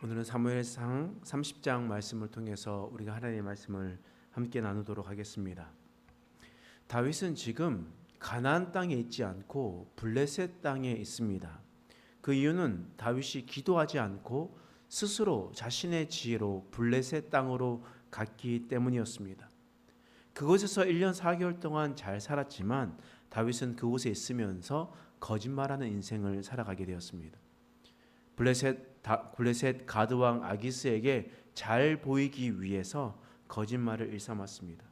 오늘은 사무엘상 30장 말씀을 통해서 우리가 하나님의 말씀을 함께 나누도록 하겠습니다. 다윗은 지금 가나안 땅에 있지 않고 블레셋 땅에 있습니다. 그 이유는 다윗이 기도하지 않고 스스로 자신의 지혜로 블레셋 땅으로 갔기 때문이었습니다. 그곳에서 1년 4개월 동안 잘 살았지만 다윗은 그곳에 있으면서 거짓말하는 인생을 살아가게 되었습니다. 블레셋 가드왕 아기스에게 잘 보이기 위해서 거짓말을 일삼았습니다.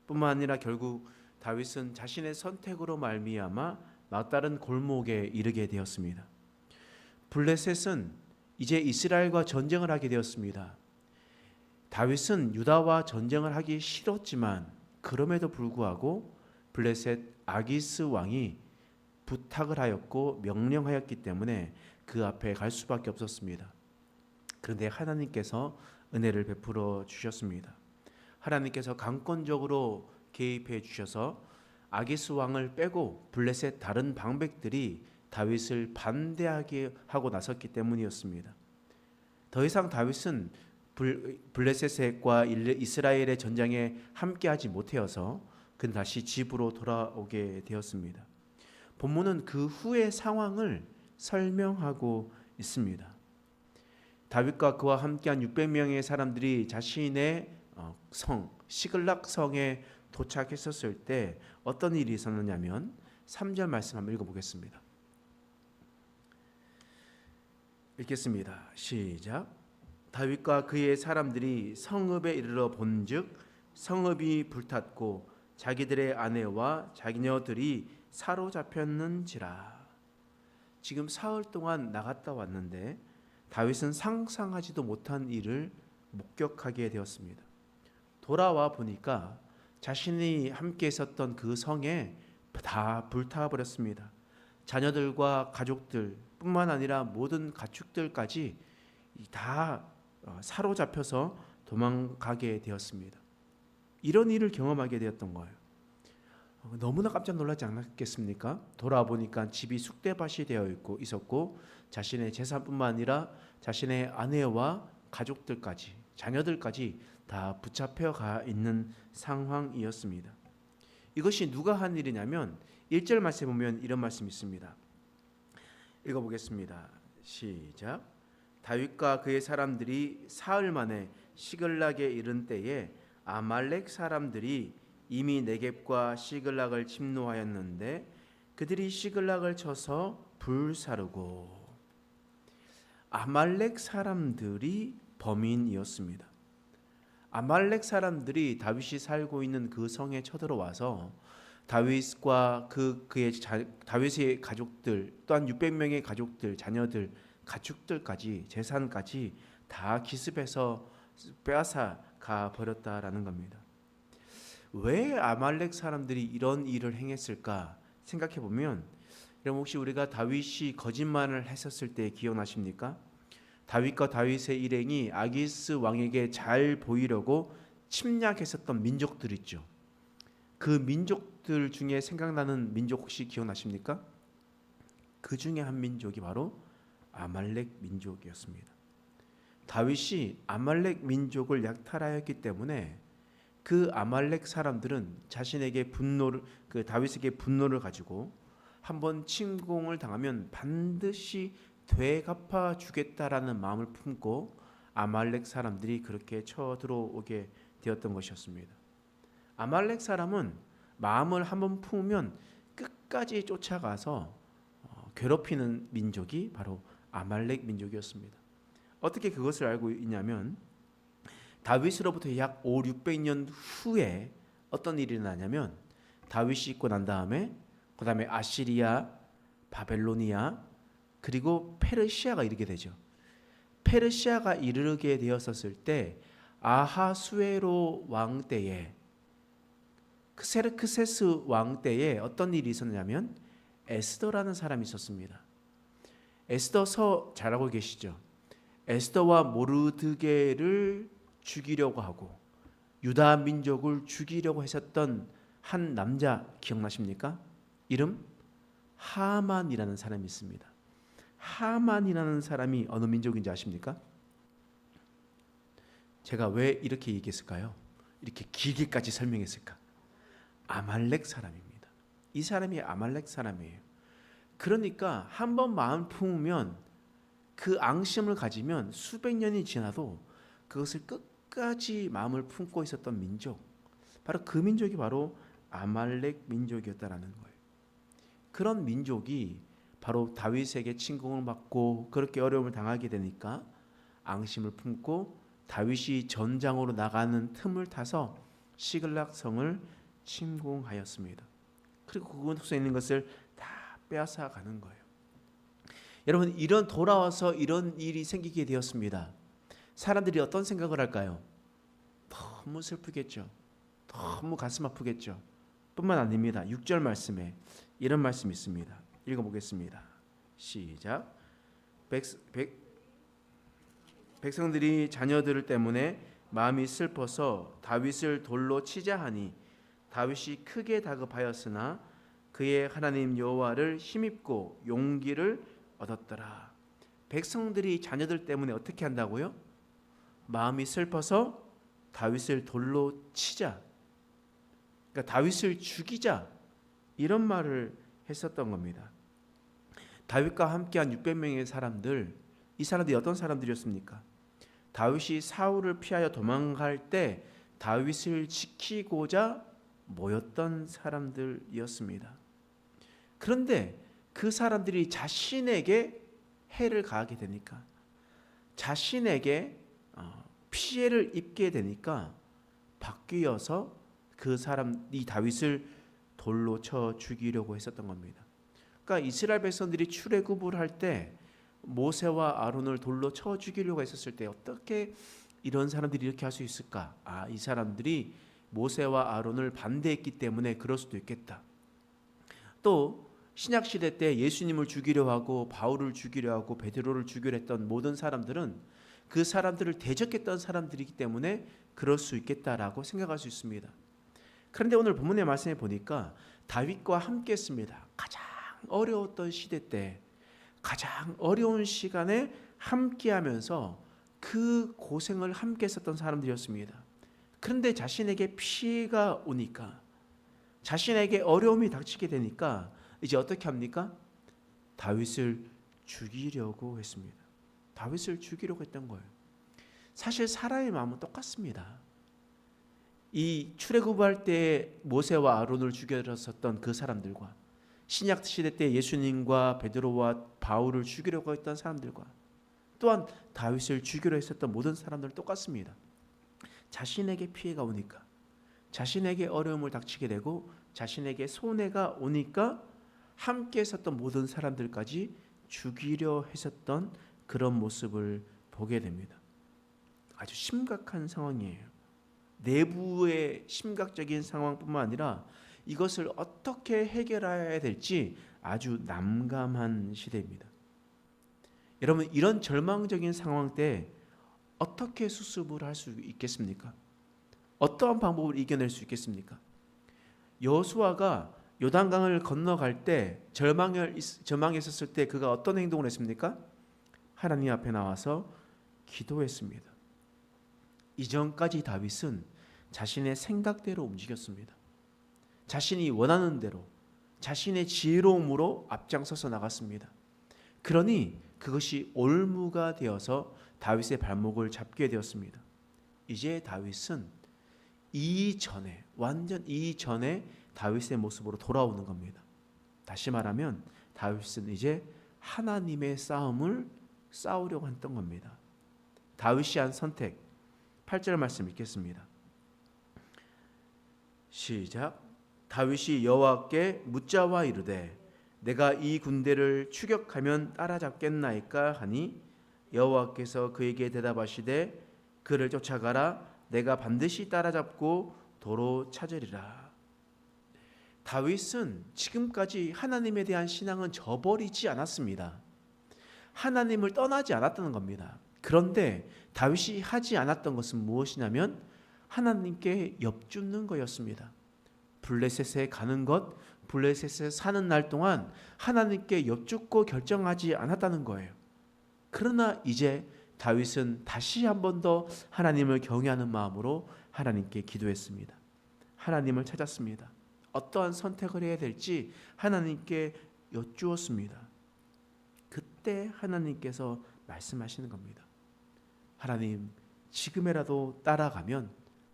뿐만 아니라 결국 다윗은 자신의 선택으로 말미암아 막다른 골목에 이르게 되었습니다. 블레셋은 이제 이스라엘과 전쟁을 하게 되었습니다. 다윗은 유다와 전쟁을 하기 싫었지만 그럼에도 불구하고 블레셋 아기스 왕이 부탁을 하였고 명령하였기 때문에 그 앞에 갈 수밖에 없었습니다. 그런데 하나님께서 은혜를 베풀어 주셨습니다. 하나님께서 강권적으로 개입해 주셔서 아기스 왕을 빼고 블레셋 다른 방백들이 다윗을 반대하게 하고 나섰기 때문이었습니다. 더 이상 다윗은 블레셋과 이스라엘의 전쟁에 함께하지 못하여서 그는 다시 집으로 돌아오게 되었습니다. 본문은 그 후의 상황을 설명하고 있습니다. 다윗과 그와 함께한 600명의 사람들이 자신의 성 시글락 성에 도착했었을 때 어떤 일이 있었느냐면 3절 말씀 한번 읽어보겠습니다. 읽겠습니다. 시작. 다윗과 그의 사람들이 성읍에 이르러 본즉 성읍이 불탔고 자기들의 아내와 자기녀들이 사로잡혔는지라. 지금 사흘 동안 나갔다 왔는데 다윗은 상상하지도 못한 일을 목격하게 되었습니다. 돌아와 보니까 자신이 함께 있었던 그 성에 다 불타버렸습니다. 자녀들과 가족들 뿐만 아니라 모든 가축들까지 다 사로잡혀서 도망가게 되었습니다. 이런 일을 경험하게 되었던 거예요. 너무나 깜짝 놀라지 않았겠습니까? 돌아보니까 집이 쑥대밭이 되어 있었고 자신의 재산뿐만 아니라 자신의 아내와 가족들까지 자녀들까지 다 붙잡혀 가 있는 상황이었습니다. 이것이 누가 한 일이냐면 1절 말씀에 보면 이런 말씀이 있습니다. 읽어보겠습니다. 시작. 다윗과 그의 사람들이 사흘 만에 시글락에 이른 때에 아말렉 사람들이 이미 네겝과 시글락을 침노하였는데 그들이 시글락을 쳐서 불사르고. 아말렉 사람들이 범인이었습니다. 아말렉 사람들이 다윗이 살고 있는 그 성에 쳐들어와서 다윗과 다윗의 가족들 또한 600명의 가족들, 자녀들, 가축들까지 재산까지 다 기습해서 빼앗아 가 버렸다라는 겁니다. 왜 아말렉 사람들이 이런 일을 행했을까 생각해 보면, 여러분 혹시 우리가 다윗이 거짓말을 했었을 때 기억나십니까? 다윗과 다윗의 일행이 아기스 왕에게 잘 보이려고 침략했었던 민족들 있죠. 그 민족들 중에 생각나는 민족 혹시 기억나십니까? 그 중에 한 민족이 바로 아말렉 민족이었습니다. 다윗이 아말렉 민족을 약탈하였기 때문에 그 아말렉 사람들은 자신에게 다윗에게 분노를 가지고 한번 침공을 당하면 반드시 되갚아 주겠다라는 마음을 품고 아말렉 사람들이 그렇게 쳐들어오게 되었던 것이었습니다. 아말렉 사람은 마음을 한번 품으면 끝까지 쫓아가서 괴롭히는 민족이 바로 아말렉 민족이었습니다. 어떻게 그것을 알고 있냐면 다윗으로부터 약 500-600년 후에 어떤 일이 일어나냐면 다윗이 있고 난 다음에 그다음에 아시리아, 바벨로니아 그리고 페르시아가 이르게 되죠. 페르시아가 이르게 되었었을 때 아하수에로 왕 때에 크세르크세스 왕 때에 어떤 일이 있었냐면 에스더라는 사람이 있었습니다. 에스더서 잘 알고 계시죠? 에스더와 모르드게를 죽이려고 하고 유다 민족을 죽이려고 했었던 한 남자 기억나십니까? 이름 하만이라는 사람이 있습니다. 하만이라는 사람이 어느 민족인지 아십니까? 제가 왜 이렇게 얘기했을까요? 이렇게 길게까지 설명했을까? 아말렉 사람입니다. 이 사람이 아말렉 사람이에요. 그러니까 한번 마음 품으면 그 앙심을 가지면 수백 년이 지나도 그것을 끝까지 마음을 품고 있었던 민족, 바로 그 민족이 바로 아말렉 민족이었다라는 거예요. 그런 민족이 바로 다윗에게 침공을 받고 그렇게 어려움을 당하게 되니까 앙심을 품고 다윗이 전장으로 나가는 틈을 타서 시글락 성을 침공하였습니다. 그리고 그곳 속에 있는 것을 다 빼앗아 가는 거예요. 여러분, 이런 돌아와서 이런 일이 생기게 되었습니다. 사람들이 어떤 생각을 할까요? 너무 슬프겠죠. 너무 가슴 아프겠죠. 뿐만 아닙니다. 6절 말씀에 이런 말씀이 있습니다. 읽어보겠습니다. 시작. 백성들이 자녀들 때문에 마음이 슬퍼서 다윗을 돌로 치자 하니 다윗이 크게 다급하였으나 그의 하나님 여호와를 힘입고 용기를 얻었더라. 백성들이 자녀들 때문에 어떻게 한다고요? 마음이 슬퍼서 다윗을 돌로 치자, 그러니까 다윗을 죽이자, 이런 말을 했었던 겁니다. 다윗과 함께한 600명의 사람들, 이 사람들이 어떤 사람들이었습니까? 다윗이 사울을 피하여 도망갈 때 다윗을 지키고자 모였던 사람들이었습니다. 그런데 그 사람들이 자신에게 해를 가하게 되니까, 자신에게 피해를 입게 되니까 바뀌어서 그 사람, 이 다윗을 돌로 쳐 죽이려고 했었던 겁니다. 그러니까 이스라엘 백성들이 출애굽을 할 때 모세와 아론을 돌로 쳐 죽이려고 했었을 때 어떻게 이런 사람들이 이렇게 할 수 있을까? 이 사람들이 모세와 아론을 반대했기 때문에 그럴 수도 있겠다. 또 신약 시대 때 예수님을 죽이려 하고 바울을 죽이려 하고 베드로를 죽이려 했던 모든 사람들은 그 사람들을 대적했던 사람들이기 때문에 그럴 수 있겠다라고 생각할 수 있습니다. 그런데 오늘 본문의 말씀에 보니까 다윗과 함께 했습니다. 가장 어려웠던 시대 때, 가장 어려운 시간에 함께하면서 그 고생을 함께 했었던 사람들이었습니다. 그런데 자신에게 피해가 오니까, 자신에게 어려움이 닥치게 되니까 이제 어떻게 합니까? 다윗을 죽이려고 했습니다. 다윗을 죽이려고 했던 거예요. 사실 사람의 마음은 똑같습니다. 이 출애굽할 때 모세와 아론을 죽였었던 그 사람들과 신약 시대 때 예수님과 베드로와 바울을 죽이려고 했던 사람들과 또한 다윗을 죽이려 했었던 모든 사람들은 똑같습니다. 자신에게 피해가 오니까, 자신에게 어려움을 닥치게 되고 자신에게 손해가 오니까 함께 했었던 모든 사람들까지 죽이려 했었던 그런 모습을 보게 됩니다. 아주 심각한 상황이에요. 내부의 심각적인 상황뿐만 아니라 이것을 어떻게 해결해야 될지 아주 난감한 시대입니다. 여러분, 이런 절망적인 상황 때 어떻게 수습을 할 수 있겠습니까? 어떠한 방법을 이겨낼 수 있겠습니까? 여호수아가 요단강을 건너갈 때 절망했었을 때 그가 어떤 행동을 했습니까? 하나님 앞에 나와서 기도했습니다. 이전까지 다윗은 자신의 생각대로 움직였습니다. 자신이 원하는 대로 자신의 지혜로움으로 앞장서서 나갔습니다. 그러니 그것이 올무가 되어서 다윗의 발목을 잡게 되었습니다. 이제 다윗은 완전 이전에 다윗의 모습으로 돌아오는 겁니다. 다시 말하면 다윗은 이제 하나님의 싸움을 싸우려고 했던 겁니다. 다윗이 한 선택, 8절 말씀 읽겠습니다. 시작. 다윗이 여호와께 묻자와 이르되 내가 이 군대를 추격하면 따라잡겠나이까 하니 여호와께서 그에게 대답하시되 그를 쫓아가라. 내가 반드시 따라잡고 도로 찾으리라. 다윗은 지금까지 하나님에 대한 신앙은 저버리지 않았습니다. 하나님을 떠나지 않았다는 겁니다. 그런데 다윗이 하지 않았던 것은 무엇이냐면 하나님께 엽죽는 거였습니다. 블레셋에 가는 것, 블레셋에 사는 날 동안 하나님께 엽죽고 결정하지 않았다는 거예요. 그러나 이제 다윗은 다시 한 번 더 하나님을 경외하는 마음으로 하나님께 기도했습니다. 하나님을 찾았습니다. 어떠한 선택을 해야 될지 하나님께 여쭈었습니다. 그때 하나님께서 말씀하시는 겁니다. 하나님, 지금이라도 따라가면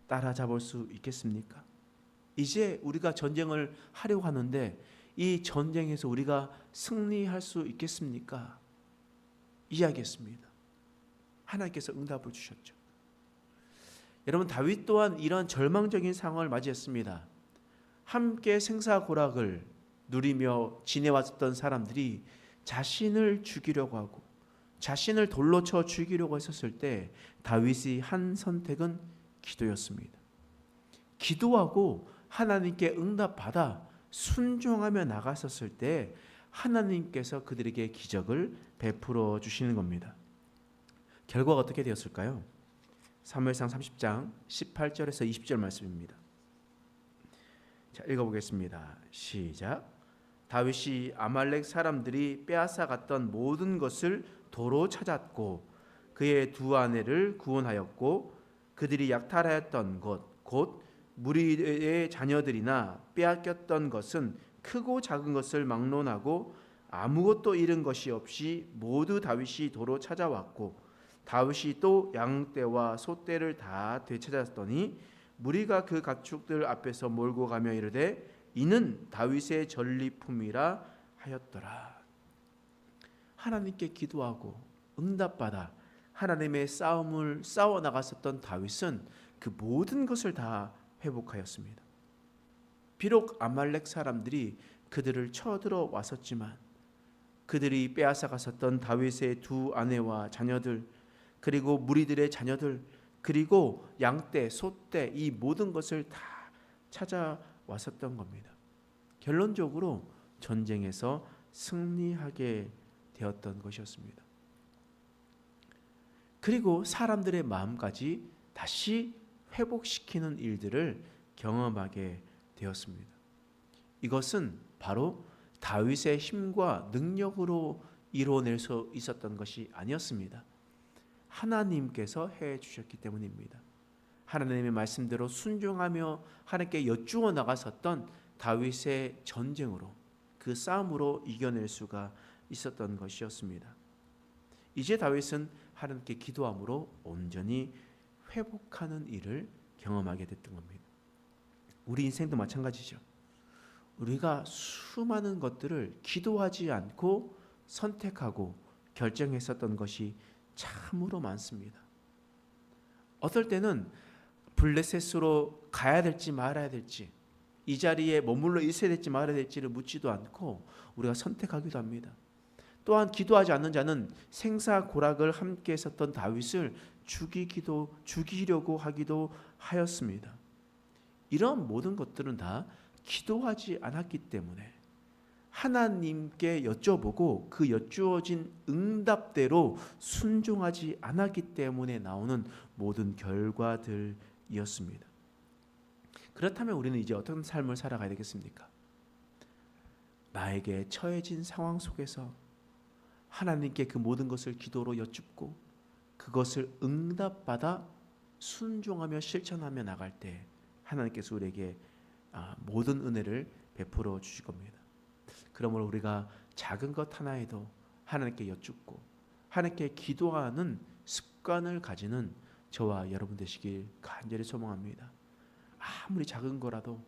따라잡을 수 있겠습니까? 이제 우리가 전쟁을 하려고 하는데 이 전쟁에서 우리가 승리할 수 있겠습니까? 이야기했습니다. 하나님께서 응답을 주셨죠. 여러분, 다윗 또한 이런 절망적인 상황을 맞이했습니다. 함께 생사고락을 누리며 지내왔던 사람들이 자신을 죽이려고 하고 자신을 돌로 쳐 죽이려고 했었을 때 다윗이 한 선택은 기도였습니다. 기도하고 하나님께 응답받아 순종하며 나갔었을 때 하나님께서 그들에게 기적을 베풀어 주시는 겁니다. 결과가 어떻게 되었을까요? 사무엘상 30장 18절에서 20절 말씀입니다. 자, 읽어보겠습니다. 시작. 다윗이 아말렉 사람들이 빼앗아 갔던 모든 것을 도로 찾았고 그의 두 아내를 구원하였고 그들이 약탈하였던 것 곧 무리의 자녀들이나 빼앗겼던 것은 크고 작은 것을 막론하고 아무것도 잃은 것이 없이 모두 다윗이 도로 찾아왔고 다윗이 또 양떼와 소떼를 다 되찾았더니 무리가 그 가축들 앞에서 몰고 가며 이르되 이는 다윗의 전리품이라 하였더라. 하나님께 기도하고 응답받아 하나님의 싸움을 싸워 나갔었던 다윗은 그 모든 것을 다 회복하였습니다. 비록 아말렉 사람들이 그들을 쳐들어 왔었지만 그들이 빼앗아 갔었던 다윗의 두 아내와 자녀들 그리고 무리들의 자녀들 그리고 양떼, 소떼 이 모든 것을 다 찾아왔었던 겁니다. 결론적으로 전쟁에서 승리하게 되었던 것이었습니다. 그리고 사람들의 마음까지 다시 회복시키는 일들을 경험하게 되었습니다. 이것은 바로 다윗의 힘과 능력으로 이루어낼 수 있었던 것이 아니었습니다. 하나님께서 해 주셨기 때문입니다. 하나님의 말씀대로 순종하며 하나님께 여쭈어 나갔었던 다윗의 전쟁으로 그 싸움으로 이겨낼 수가 있었던 것이었습니다. 이제 다윗은 하나님께 기도함으로 온전히 회복하는 일을 경험하게 됐던 겁니다. 우리 인생도 마찬가지죠. 우리가 수많은 것들을 기도하지 않고 선택하고 결정했었던 것이 참으로 많습니다. 어떨 때는 블레셋으로 가야 될지 말아야 될지 이 자리에 머물러 있어야 될지 말아야 될지를 묻지도 않고 우리가 선택하기도 합니다. 또한 기도하지 않는 자는 생사고락을 함께 했었던 다윗을 죽이려고 하기도 하였습니다. 이런 모든 것들은 다 기도하지 않았기 때문에 하나님께 여쭤보고 그 여쭈어진 응답대로 순종하지 않았기 때문에 나오는 모든 결과들이었습니다. 그렇다면 우리는 이제 어떤 삶을 살아가야 되겠습니까? 나에게 처해진 상황 속에서 하나님께 그 모든 것을 기도로 여쭙고 그것을 응답받아 순종하며 실천하며 나갈 때 하나님께서 우리에게 모든 은혜를 베풀어 주실 겁니다. 그러므로 우리가 작은 것 하나에도 하나님께 여쭙고 하나님께 기도하는 습관을 가지는 저와 여러분 되시길 간절히 소망합니다. 아무리 작은 거라도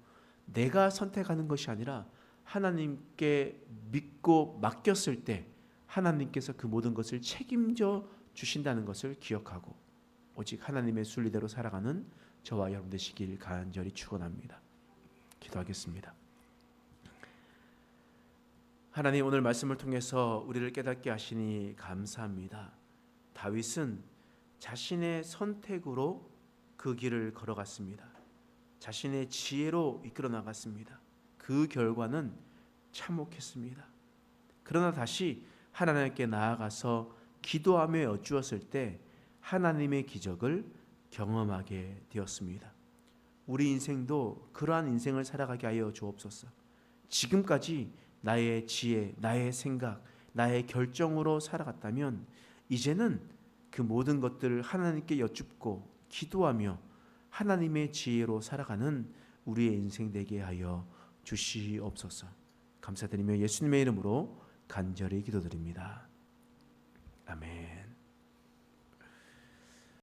내가 선택하는 것이 아니라 하나님께 믿고 맡겼을 때 하나님께서 그 모든 것을 책임져 주신다는 것을 기억하고 오직 하나님의 순리대로 살아가는 저와 여러분 되시길 간절히 축원합니다. 기도하겠습니다. 하나님, 오늘 말씀을 통해서 우리를 깨닫게 하시니 감사합니다. 다윗은 자신의 선택으로 그 길을 걸어갔습니다. 자신의 지혜로 이끌어 나갔습니다. 그 결과는 참혹했습니다. 그러나 다시 하나님께 나아가서 기도하며 여쭈었을 때 하나님의 기적을 경험하게 되었습니다. 우리 인생도 그러한 인생을 살아가게 하여 주옵소서. 지금까지 나의 지혜, 나의 생각, 나의 결정으로 살아갔다면 이제는 그 모든 것들을 하나님께 여쭙고 기도하며 하나님의 지혜로 살아가는 우리의 인생 되게 하여 주시옵소서. 감사드리며 예수님의 이름으로 간절히 기도드립니다. 아멘.